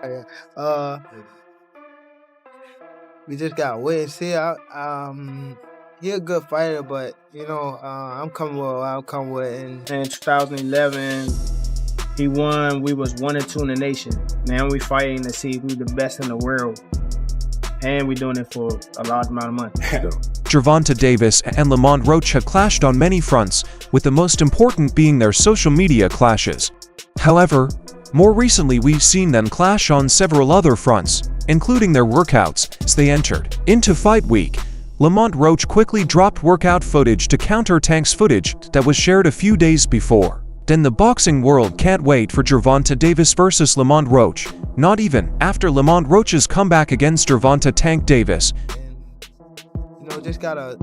Yeah. Uh, we just got wait and see. He a good fighter, but I'm coming with what I'm coming with. And In 2011, he won. We was 1-2 in the nation. Now we fighting to see who's the best in the world, and we doing it for a large amount of money. Gervonta Davis and Lamont Roach have clashed on many fronts, with the most important being their social media clashes. However, more recently we've seen them clash on several other fronts, including their workouts. As they entered into fight week, Lamont Roach quickly dropped workout footage to counter Tank's footage that was shared a few days before. Then the boxing world can't wait for Gervonta Davis versus Lamont Roach, not even after Lamont Roach's comeback against Gervonta "Tank" Davis. Just gotta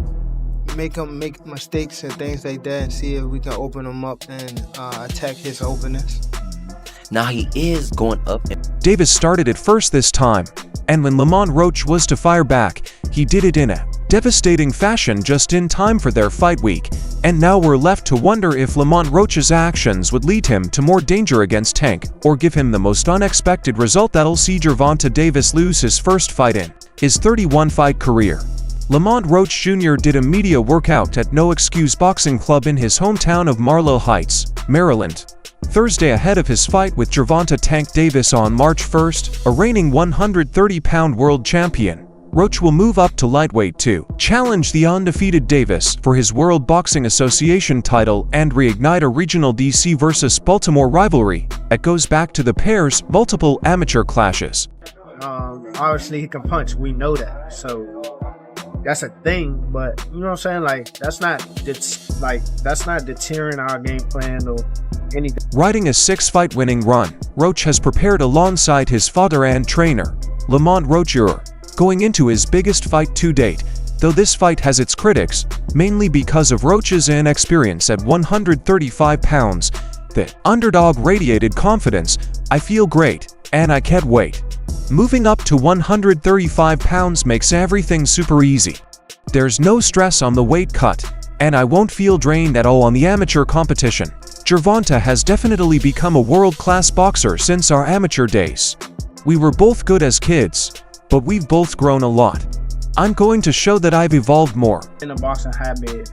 make him make mistakes and things like that, and see if we can open him up and attack his openness. Now he is going up. Davis started it first this time, and when Lamont Roach was to fire back, he did it in a devastating fashion just in time for their fight week. And now we're left to wonder if Lamont Roach's actions would lead him to more danger against Tank, or give him the most unexpected result that'll see Gervonta Davis lose his first fight in his 31-fight career. Lamont Roach Jr. did a media workout at No Excuse Boxing Club in his hometown of Marlow Heights, Maryland, Thursday ahead of his fight with Gervonta "Tank" Davis on March 1st, a reigning 130-pound world champion. Roach will move up to lightweight to challenge the undefeated Davis for his World Boxing Association title and reignite a regional DC versus Baltimore rivalry that goes back to the pair's multiple amateur clashes. Obviously, he can punch. We know that. So that's a thing, but you know what I'm saying? Like that's not deterring our game plan or anything. Riding a 6-fight winning run, Roach has prepared alongside his father and trainer, Lamont Roach Jr., going into his biggest fight to date, though this fight has its critics, mainly because of Roach's inexperience at 135 pounds. The underdog radiated confidence, "I feel great, and I can't wait. Moving up to 135 pounds makes everything super easy. There's no stress on the weight cut, and I won't feel drained at all on the amateur competition." Gervonta has definitely become a world-class boxer since our amateur days. "We were both good as kids, but we've both grown a lot. I'm going to show that I've evolved more." In the boxing hotbed,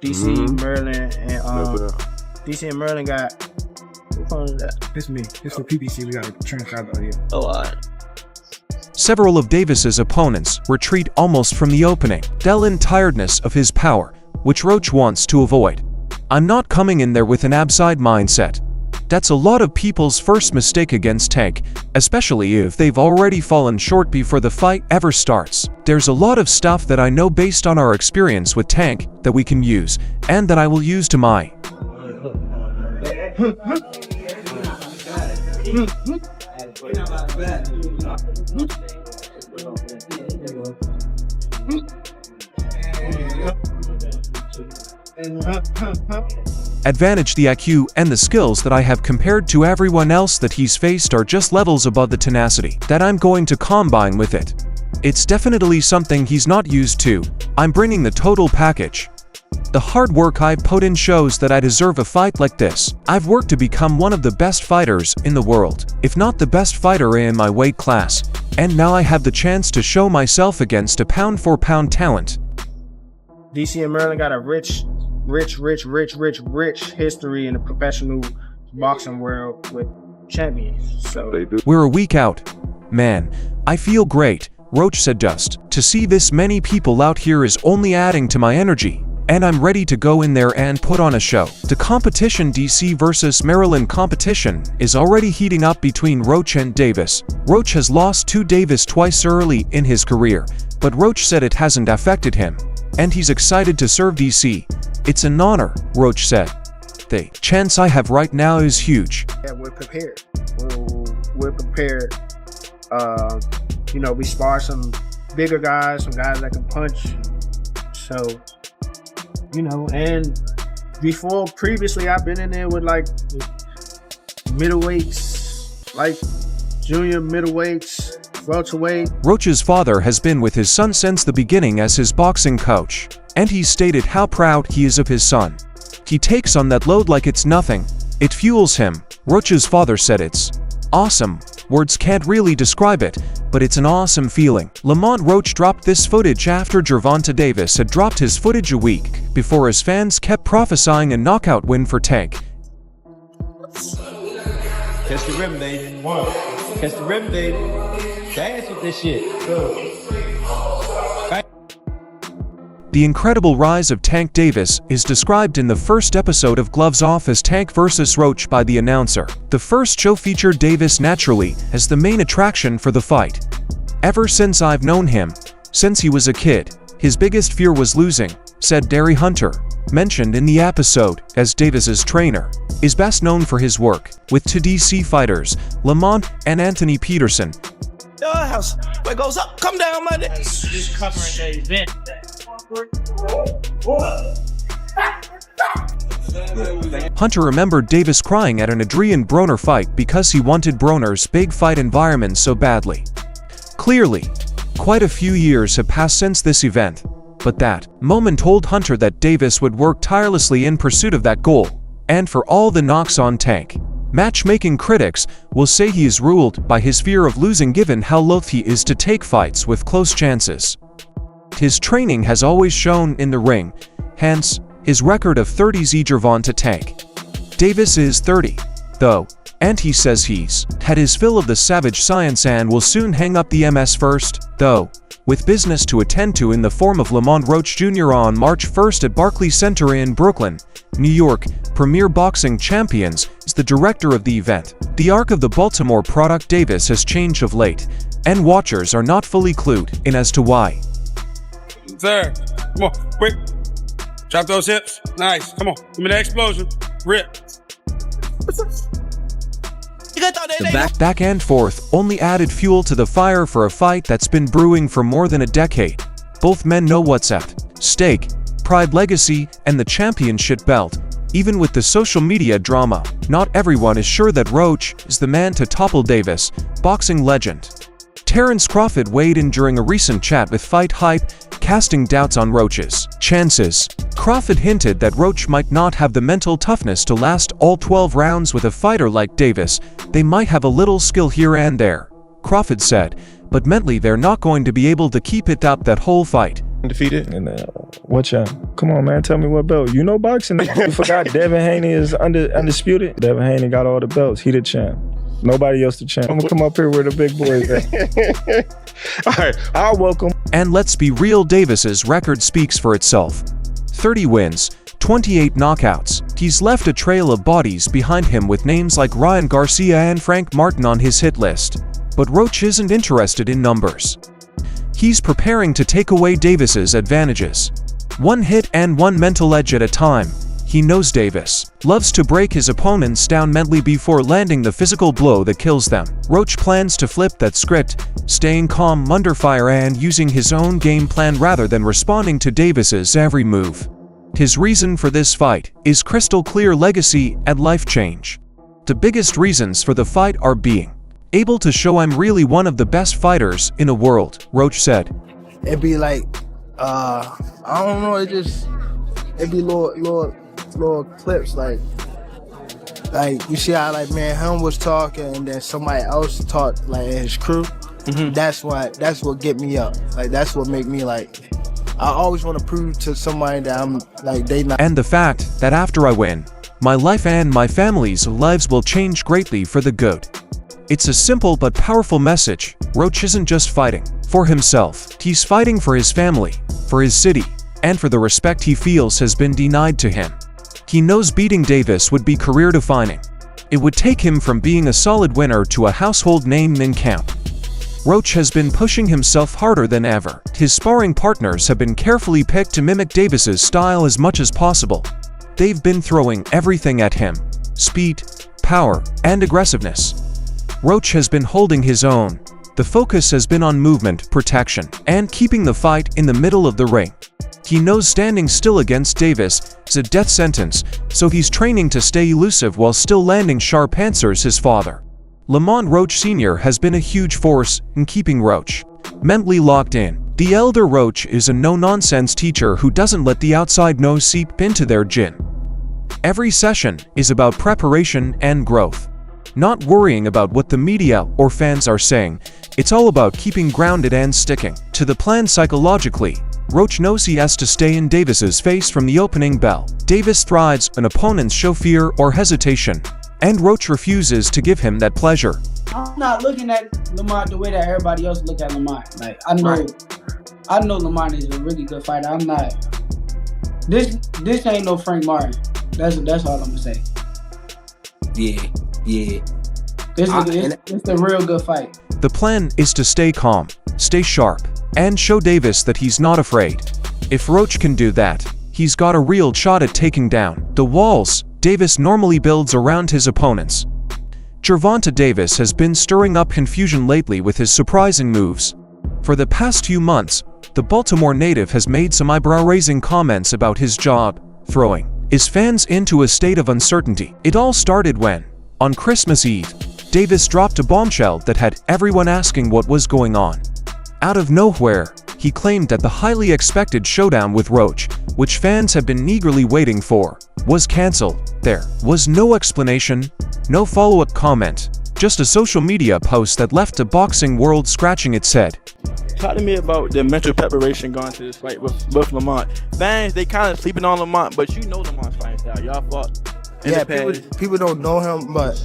DC, Maryland, and DC and Maryland got. Who called it that? It's me. It's for PPC. We got to transcribe the audio. Oh, all right. Several of Davis's opponents retreat almost from the opening, in tiredness of his power, which Roach wants to avoid. "I'm not coming in there with an abside mindset. That's a lot of people's first mistake against Tank, especially if they've already fallen short before the fight ever starts. There's a lot of stuff that I know based on our experience with Tank that we can use, and that I will use to my advantage. The IQ and the skills that I have compared to everyone else that he's faced are just levels above the tenacity that I'm going to combine with it. It's definitely something he's not used to. I'm bringing the total package. The hard work I've put in shows that I deserve a fight like this. I've worked to become one of the best fighters in the world, if not the best fighter in my weight class, and now I have the chance to show myself against a pound-for-pound talent." DC and Maryland got a rich history in the professional boxing world with champions. So "We're a week out. Man, I feel great," Roach said. "Just to see this many people out here is only adding to my energy, and I'm ready to go in there and put on a show." The competition, DC versus Maryland competition, is already heating up between Roach and Davis. Roach has lost to Davis twice early in his career, but Roach said it hasn't affected him, and he's excited to serve DC. "It's an honor," Roach said. "The chance I have right now is huge." yeah, we're prepared. We're prepared. We spar some bigger guys, some guys that can punch. So, and previously I've been in there with like middleweights, like junior middleweights, welterweight. Roach's father has been with his son since the beginning as his boxing coach, and he stated how proud he is of his son. "He takes on that load like it's nothing. It fuels him." Roach's father said, "It's awesome. Words can't really describe it, but it's an awesome feeling. Lamont Roach dropped this footage after Gervonta Davis had dropped his footage a week before his fans kept prophesying a knockout win for Tank. Catch the rim, baby. Catch the rim, baby. Dance with this shit. The incredible rise of Tank Davis is described in the first episode of Gloves Off as Tank vs. Roach by the announcer. The first show featured Davis naturally as the main attraction for the fight. Ever since I've known him, since he was a kid, his biggest fear was losing, said Derry Hunter, mentioned in the episode, as Davis's trainer, is best known for his work with two DC fighters, Lamont and Anthony Peterson. House, where goes up, come down, my nigga. Just covering the event. Hunter remembered Davis crying at an Adrian Broner fight because he wanted Broner's big fight environment so badly. Clearly, quite a few years have passed since this event, but that moment told Hunter that Davis would work tirelessly in pursuit of that goal, and for all the knocks on Tank. Matchmaking critics will say he is ruled by his fear of losing given how loath he is to take fights with close chances. His training has always shown in the ring, hence his record of 30s Gervonta Tank. Davis is 30, though, and he says he's had his fill of the savage science and will soon hang up the MS first, though, with business to attend to in the form of Lamont Roach Jr. on March 1st at Barclays Center in Brooklyn, New York. Premier Boxing Champions is the director of the event. The arc of the Baltimore product Davis has changed of late, and watchers are not fully clued in as to why. Sir, come on, quick. Drop those hips. Nice. Come on. Give me that explosion. Rip. The back and forth only added fuel to the fire for a fight that's been brewing for more than a decade. Both men know what's at stake: pride, legacy, and the championship belt. Even with the social media drama, not everyone is sure that Roach is the man to topple Davis, boxing legend. Terence Crawford weighed in during a recent chat with Fight Hype, casting doubts on Roach's chances. Crawford hinted that Roach might not have the mental toughness to last all 12 rounds with a fighter like Davis. They might have a little skill here and there, Crawford said, but mentally they're not going to be able to keep it up that whole fight. Defeated. And what y'all? Come on, man. Tell me what belt. You know boxing. You forgot Devin Haney is undisputed. Devin Haney got all the belts. He the champ. Nobody else the champ. I'm gonna come up here where the big boys at. All right, I'll welcome. And let's be real, Davis's record speaks for itself. 30 wins, 28 knockouts. He's left a trail of bodies behind him with names like Ryan Garcia and Frank Martin on his hit list. But Roach isn't interested in numbers. He's preparing to take away Davis's advantages. One hit and one mental edge at a time. He knows Davis loves to break his opponents down mentally before landing the physical blow that kills them. Roach plans to flip that script, staying calm under fire and using his own game plan rather than responding to Davis's every move. His reason for this fight is crystal clear: legacy and life change. The biggest reasons for the fight are being able to show I'm really one of the best fighters in the world, Roach said. It'd be like, I don't know, it'd be little clips like you see how like man him was talking and then somebody else talked like his crew. Mm-hmm. That's what get me up. Like that's what make me like, I always want to prove to somebody that I'm like they not. And the fact that after I win, my life and my family's lives will change greatly for the good. It's a simple but powerful message. Roach isn't just fighting for himself. He's fighting for his family, for his city, and for the respect he feels has been denied to him. He knows beating Davis would be career-defining. It would take him from being a solid winner to a household name in camp. Roach has been pushing himself harder than ever. His sparring partners have been carefully picked to mimic Davis's style as much as possible. They've been throwing everything at him: speed, power, and aggressiveness. Roach has been holding his own. The focus has been on movement, protection, and keeping the fight in the middle of the ring. He knows standing still against Davis is a death sentence, so he's training to stay elusive while still landing sharp answers. His father, Lamont Roach Sr., has been a huge force in keeping Roach mentally locked in. The elder Roach is a no-nonsense teacher who doesn't let the outside noise seep into their gym. Every session is about preparation and growth. not worrying about what the media or fans are saying. It's all about keeping grounded and sticking to the plan psychologically. Roach knows he has to stay in Davis's face from the opening bell. Davis thrives when opponents show fear or hesitation, and Roach refuses to give him that pleasure. I'm not looking at Lamont the way that everybody else look at Lamont. Like I know Lamont is a really good fighter. I'm not. This ain't no Frank Martin. That's all I'm gonna say. Yeah. It's a real good fight. The plan is to stay calm, stay sharp, and show Davis that he's not afraid. If Roach can do that, he's got a real shot at taking down the walls Davis normally builds around his opponents. Gervonta Davis has been stirring up confusion lately with his surprising moves. For the past few months, the Baltimore native has made some eyebrow-raising comments about his job, throwing his fans into a state of uncertainty. It all started when, on Christmas Eve, Davis dropped a bombshell that had everyone asking what was going on. Out of nowhere, he claimed that the highly expected showdown with Roach, which fans have been eagerly waiting for, was cancelled. There was no explanation, no follow-up comment, just a social media post that left the boxing world scratching its head. Talk to me about the mental preparation going to this fight with Lamont. Fans, they kind of sleeping on Lamont, but you know Lamont's fighting style. Y'all fought. Yeah, people don't know him, but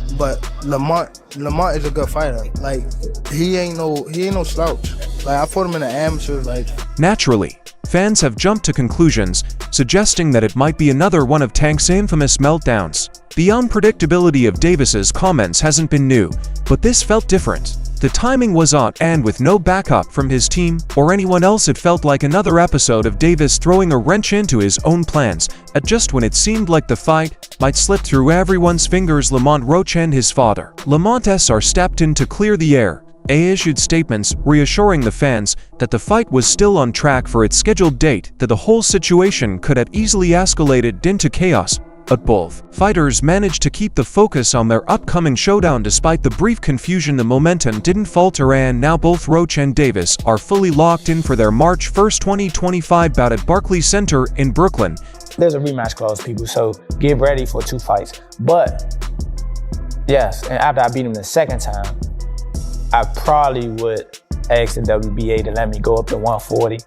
Lamont is a good fighter. Like he ain't no slouch. Like I fought him in the amateurs. Like naturally, fans have jumped to conclusions, suggesting that it might be another one of Tank's infamous meltdowns. The unpredictability of Davis's comments hasn't been new, but this felt different. The timing was odd, and with no backup from his team or anyone else, it felt like another episode of Davis throwing a wrench into his own plans at just when it seemed like the fight might slip through everyone's fingers. Lamont Roach and his father, Lamont SR, stepped in to clear the air. They issued statements reassuring the fans that the fight was still on track for its scheduled date, that the whole situation could have easily escalated into chaos. But both fighters managed to keep the focus on their upcoming showdown despite the brief confusion. The momentum didn't falter, and now both Roach and Davis are fully locked in for their March 1st, 2025 bout at Barclays Center in Brooklyn. There's a rematch clause, people, so get ready for 2 fights. But yes, and after I beat him the second time, I probably would ask the WBA to let me go up to 140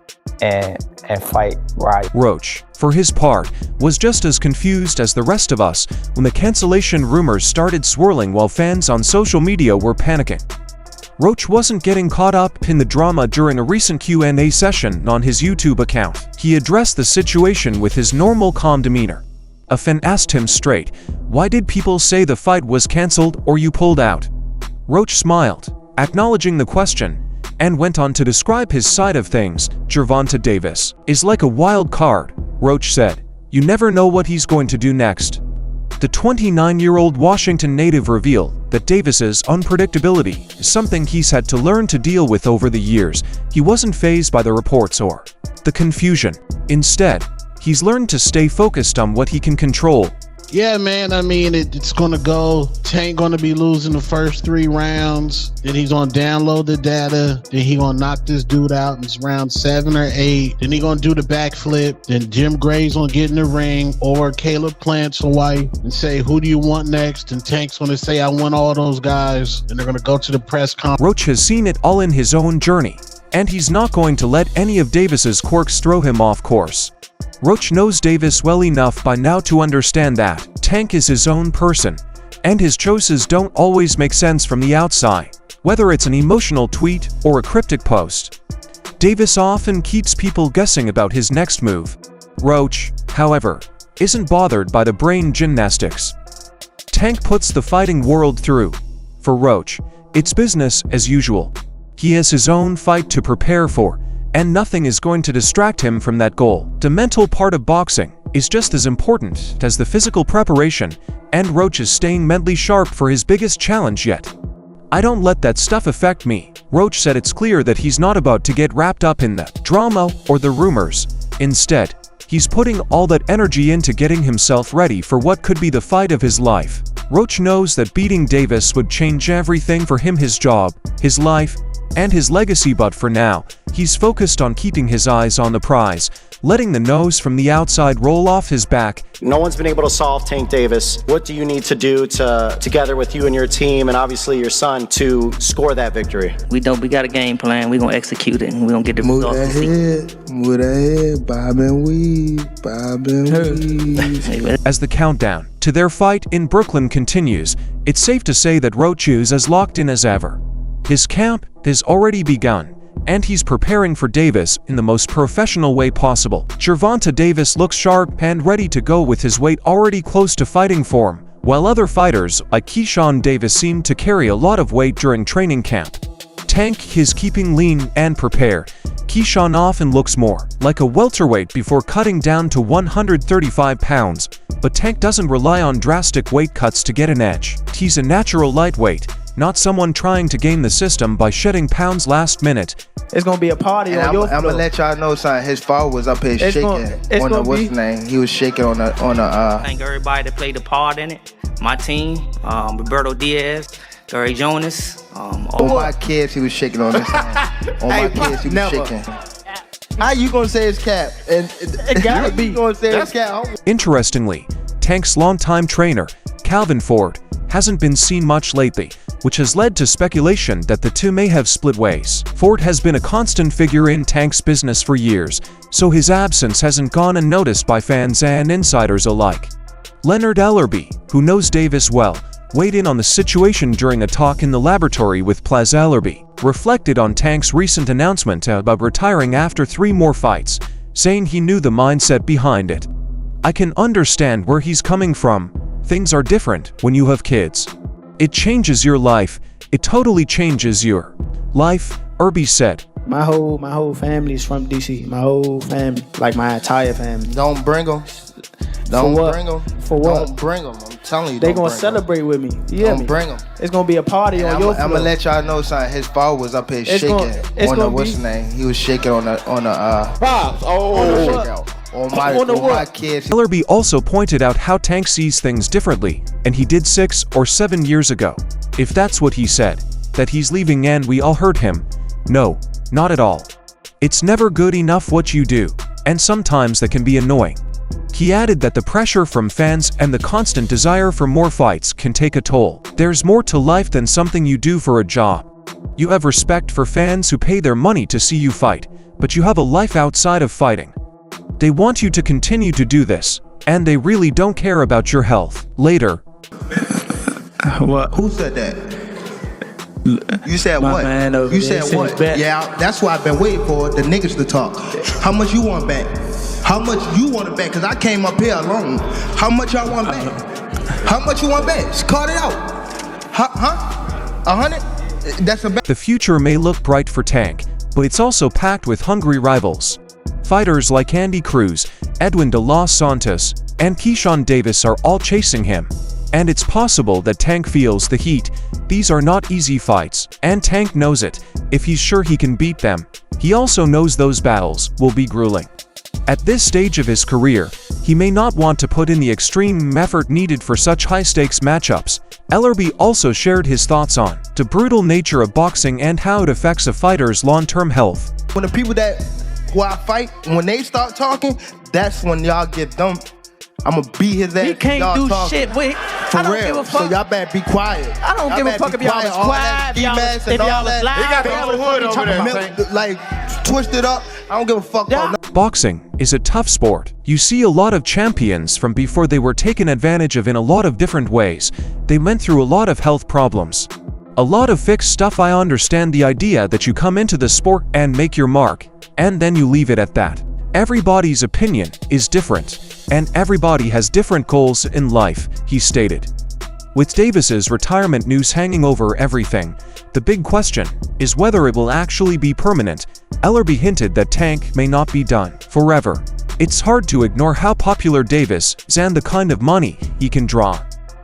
and fight right. Roach, for his part, was just as confused as the rest of us when the cancellation rumors started swirling while fans on social media were panicking. Roach wasn't getting caught up in the drama. During a recent Q&A session on his YouTube account, he addressed the situation with his normal calm demeanor. A fan asked him straight, "Why did people say the fight was cancelled or you pulled out?" Roach smiled, acknowledging the question, and went on to describe his side of things. "Gervonta Davis is like a wild card," Roach said. "You never know what he's going to do next." The 29-year-old Washington native revealed that Davis's unpredictability is something he's had to learn to deal with over the years. He wasn't fazed by the reports or the confusion. Instead, he's learned to stay focused on what he can control. Yeah, man, I mean, it's going to go. Tank going to be losing the first 3 rounds. Then he's going to download the data. Then he going to knock this dude out in round 7 or 8. Then he going to do the backflip. Then Jim Gray's going to get in the ring, or Caleb Plant's Hawaii, and say, "Who do you want next?" And Tank's going to say, "I want all those guys." And they're going to go to the press conference. Roach has seen it all in his own journey, and he's not going to let any of Davis's quirks throw him off course. Roach knows Davis well enough by now to understand that Tank is his own person, and his choices don't always make sense from the outside, whether it's an emotional tweet or a cryptic post. Davis often keeps people guessing about his next move. Roach, however, isn't bothered by the brain gymnastics Tank puts the fighting world through. For Roach, it's business as usual. He has his own fight to prepare for, and nothing is going to distract him from that goal. The mental part of boxing is just as important as the physical preparation, and Roach is staying mentally sharp for his biggest challenge yet. "I don't let that stuff affect me," Roach said. It's clear that he's not about to get wrapped up in the drama or the rumors. Instead, he's putting all that energy into getting himself ready for what could be the fight of his life. Roach knows that beating Davis would change everything for him, his job, his life, and his legacy, but for now, he's focused on keeping his eyes on the prize, letting the nose from the outside roll off his back. No one's been able to solve Tank Davis. What do you need to do together with you and your team and obviously your son to score that victory? We got a game plan. We're gonna execute it, and we're gonna get the results. Move that head, bob and weave, bob and weave. As the countdown to their fight in Brooklyn continues, it's safe to say that Roach is as locked in as ever. His camp has already begun, and he's preparing for Davis in the most professional way possible. Gervonta Davis looks sharp and ready to go with his weight already close to fighting form, while other fighters like Keyshawn Davis seem to carry a lot of weight during training camp. Tank is keeping lean and prepared. Keyshawn often looks more like a welterweight before cutting down to 135 pounds, but Tank doesn't rely on drastic weight cuts to get an edge. He's a natural lightweight, not someone trying to game the system by shedding pounds last minute. It's gonna be a party on your floor. I'm gonna let y'all know something. His father was up here shaking on the what's his name? He was shaking on the Thank everybody that played a part in it. My team, Roberto Diaz, Gary Jonas. On my kids, he was shaking on this thing. On my kids, he was shaking. How you gonna say it's cap? And it gotta be. You gonna say it's cap? Interestingly, Tank's longtime trainer, Calvin Ford, hasn't been seen much lately, which has led to speculation that the two may have split ways. Ford has been a constant figure in Tank's business for years, so his absence hasn't gone unnoticed by fans and insiders alike. Leonard Ellerby, who knows Davis well, weighed in on the situation during a talk in the laboratory with Plaz Ellerby, reflected on Tank's recent announcement about retiring after 3 more fights, saying he knew the mindset behind it. "I can understand where he's coming from. Things are different when you have kids. It changes your life. It totally changes your life," Irby said. My whole family is from DC. My whole family, like my entire family. Don't bring them. Don't bring them. For what? Don't bring them. I'm telling you. They gonna celebrate with me. Don't bring them. It's gonna be a party on your floor. I'm gonna let y'all know something. His father was up here shaking on the what's his name? He was shaking on the Pops. On my kids. Ellerby also pointed out how Tank sees things differently, and he did 6 or 7 years ago. If that's what he said, that he's leaving and we all heard him. No, not at all. It's never good enough what you do, and sometimes that can be annoying. He added that the pressure from fans and the constant desire for more fights can take a toll. There's more to life than something you do for a job. You have respect for fans who pay their money to see you fight, but you have a life outside of fighting. They want you to continue to do this, and they really don't care about your health. Later. What? Who said that? You said what? You said what? Yeah, that's why I've been waiting for the niggas to talk. How much you want back? How much you want to bet? Because I came up here alone. How much y'all want back? How much you want back? Just call it out. Huh? 100? That's a bet. The future may look bright for Tank, but it's also packed with hungry rivals. Fighters like Andy Cruz, Edwin de los Santos, and Keyshawn Davis are all chasing him. And it's possible that Tank feels the heat. These are not easy fights, and Tank knows it. If he's sure he can beat them, he also knows those battles will be grueling. At this stage of his career, he may not want to put in the extreme effort needed for such high-stakes matchups. Ellerby also shared his thoughts on the brutal nature of boxing and how it affects a fighter's long-term health. When the people who I fight, when they start talking, that's when y'all get dumped. I'ma beat his ass. He can't do shit with. For I don't real. give a fuck. So y'all better be quiet. I don't give a fuck if y'all is quiet, if y'all is loud. He got the whole hood over there. Like, twisted up. I don't give a fuck about nothing. Boxing is a tough sport. You see a lot of champions from before they were taken advantage of in a lot of different ways. They went through a lot of health problems. A lot of fixed stuff. I understand the idea that you come into the sport and make your mark, and then you leave it at that. Everybody's opinion is different, and everybody has different goals in life, he stated. With Davis's retirement news hanging over everything, the big question is whether it will actually be permanent. Ellerby hinted that Tank may not be done forever. It's hard to ignore how popular Davis is and the kind of money he can draw.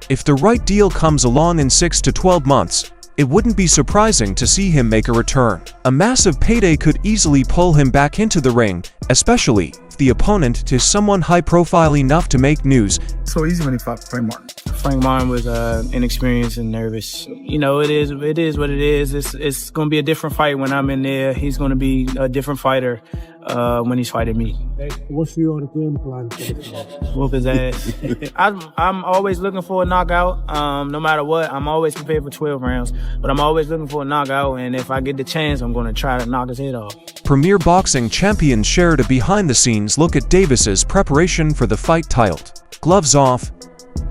If the right deal comes along in 6 to 12 months, it wouldn't be surprising to see him make a return. A massive payday could easily pull him back into the ring, especially if the opponent is someone high-profile enough to make news. So easy when he fought Frank Martin. Frank Martin was inexperienced and nervous. You know, it is what it is. It's going to be a different fight when I'm in there. He's going to be a different fighter when he's fighting me. What's your game plan for the fight? Whoop his ass. I'm always looking for a knockout. No matter what, I'm always prepared for 12 rounds. But I'm always looking for a knockout, and if I get the chance, I'm going to try to knock his head off. Premier Boxing champions shared a behind-the-scenes look at Davis's preparation for the fight titled "Gloves Off."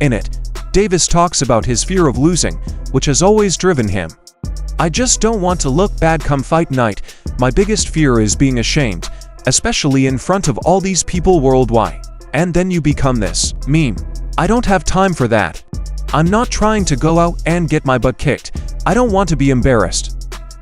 In it, Davis talks about his fear of losing, which has always driven him. "I just don't want to look bad come fight night. My biggest fear is being ashamed, especially in front of all these people worldwide. And then you become this meme. I don't have time for that. I'm not trying to go out and get my butt kicked. I don't want to be embarrassed."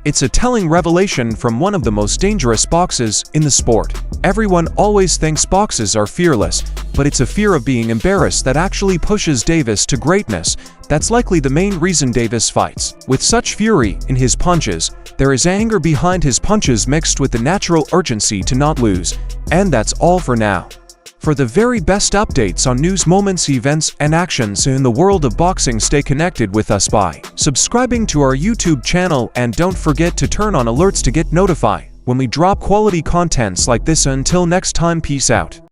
It's a telling revelation from one of the most dangerous boxers in the sport. Everyone always thinks boxers are fearless, but it's a fear of being embarrassed that actually pushes Davis to greatness. That's likely the main reason Davis fights. With such fury in his punches, there is anger behind his punches mixed with the natural urgency to not lose. And that's all for now. For the very best updates on news, moments, events, and actions in the world of boxing, stay connected with us by subscribing to our YouTube channel, and don't forget to turn on alerts to get notified when we drop quality contents like this. Until next time, peace out.